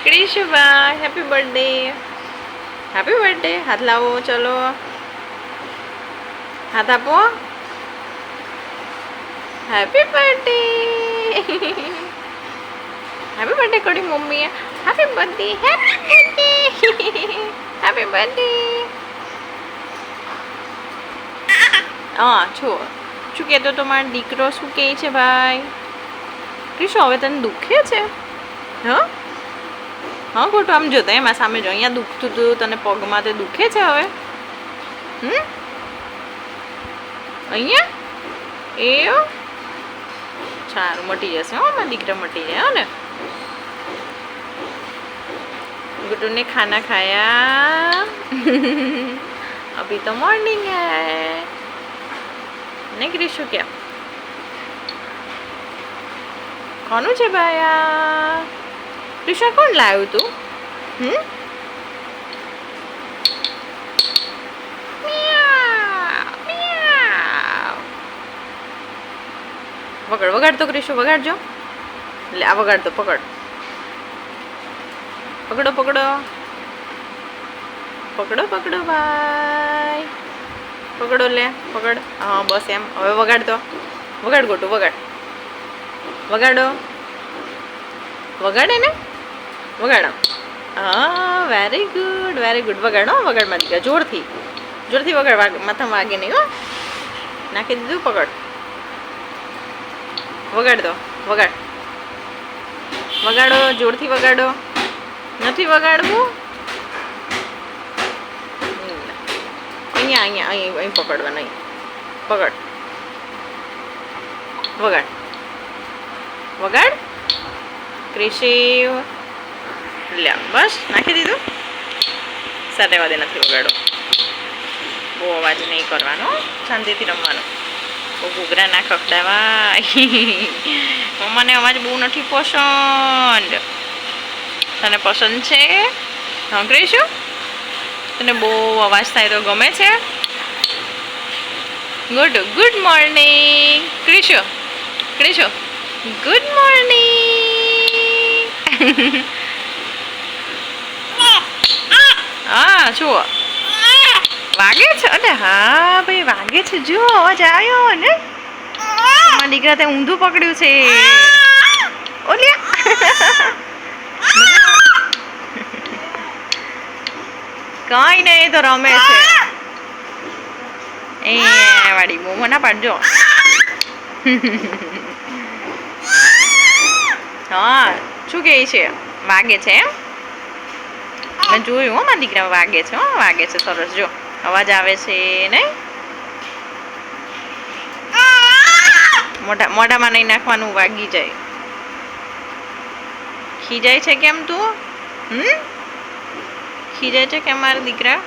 ક્રિશુભાઈ happy birthday. Happy birthday. હાથ લાવો, ચલો હાથ આપો. Happy birthday. હેપી બર્થડે કરી મમ્મીએ. Happy birthday. Happy birthday. Happy birthday. હા શું કહેતો તો મારો દીકરો શું કહે છે ભાઈ? ક્રિશુ હવે તને દુખે છે? હા હા ખોટું આમ જોતા એમાં સામે જો અહીંયા દુખતું હતું તને પગમાં તે દુખે છે હવે? અહીંયા એવું સારું મટી જશે. હો મારા દીકરા મટી જાય. હો ને गुड्डू ने खाना खाया. अभी तो मॉर्निंग है नहीं क्रिशु? क्या કોનું છે ભાઈ આ? ક્રિશુ કોણ લાવ્યું તું? વગાડ વગાડ તો ક્રિશુ વગાડજો. લે આ વગાડ તો પકડ. પકડો પકડો પકડો પકડો ભાઈ પકડો. લે પકડ. હા બસ એમ. હવે વગાડ તો. વગાડ ગોટું વગાડ. વગાડો વગાડે ને વગાડો. હા વેરી ગુડ વેરી ગુડ. વગાડો વગાડ માં દીકરા. જોરથી જોરથી વગાડ. માથામાં વાગે નહીં. હો નાખી દીધું. પકડ. વગાડ દો. વગાડ વગાડો જોરથી વગાડો. નથી વગાડવું? અહીંયા અહીંયા અહીં અહીં પકડવાનું. અહીં પકડ. વગાડ વગાડ ક્રિશુ. લે બસ નાખી દીધું. સાથે વાદે નથી વગાડો. બહુ અવાજ નહીં કરવાનો. શાંતિથી રમવાનો. બહુ ઘૂઘરા ના ખખડાવા. મમ્માને અવાજ બહુ નથી પસંદ. તને પસંદ છે? હા ક્રિશુ તને બહુ અવાજ થાય તો ગમે છે? Good morning Krishu. Krishu good morning. હા જુઓ વાગે છે. અરે હા ભાઈ વાગે છે. જો અવાજ આવ્યો ને. મારા દીકરા તે ઊંધું પકડ્યું છે. ઓલિયા કઈ નહીં તો રમે છે. એ વાડી મોમો ના પાડજો. હા શું કહે છે? વાગે છે એમ? મેં જોયું. હો મારા દીકરા વાગે છે. હો વાગે છે. સરસ. જો અવાજ આવે છે નહીં? મોઢામાં નહીં નાખવાનું. વાગી જાય. ખીજાય છે કેમ તું? ખીજાય છે કેમ મારા દીકરા?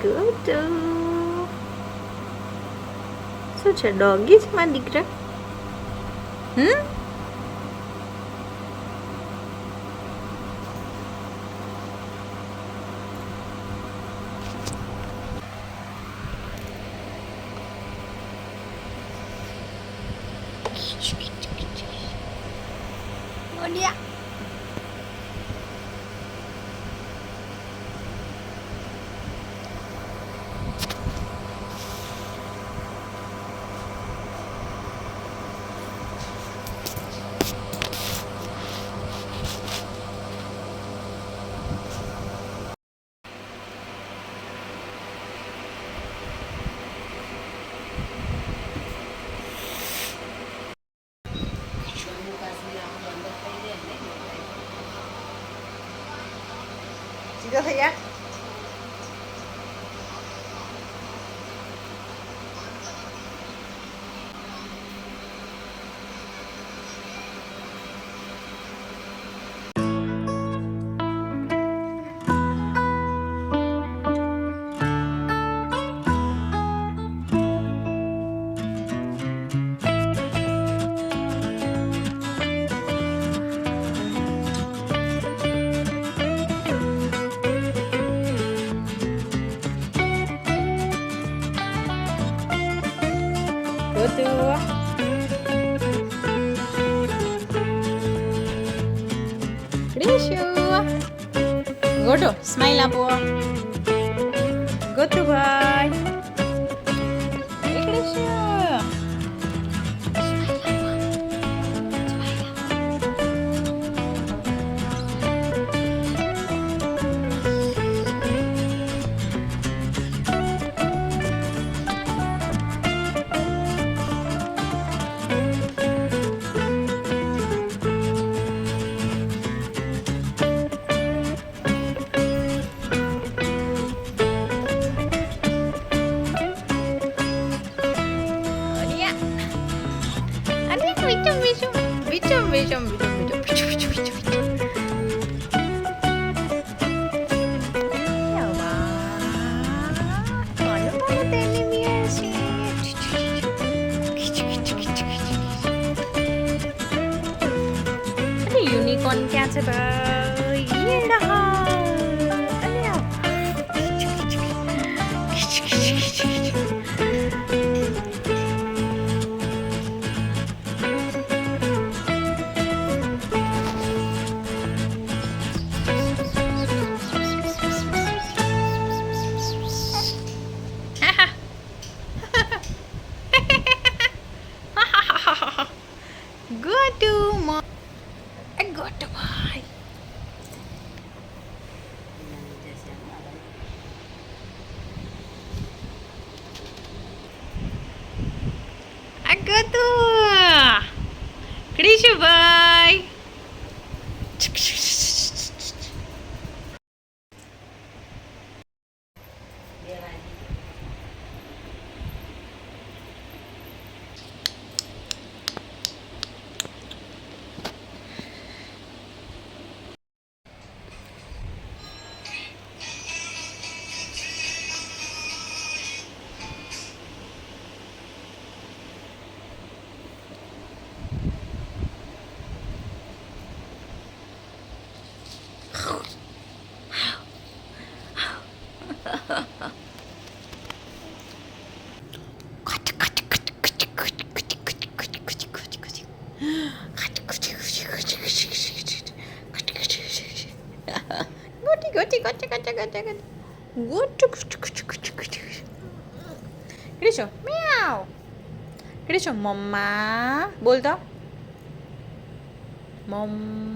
ગુડ. શું છે? ડોગી છે મારા દીકરા? ઓડિયા સીધો થઈ જા. ગોટુ ક્રિશુ ગોટુ સ્માઈલ આપો ગોટુભાઈ Krishu Bichum. Ya Kalau mau televisi. Ada unicorn क्या છે ભાઈ ये रहा અલ્યા Gotu mo gotu bhai gotu Krishu bhai Krishu meow Krishu mama બોલ તો મમ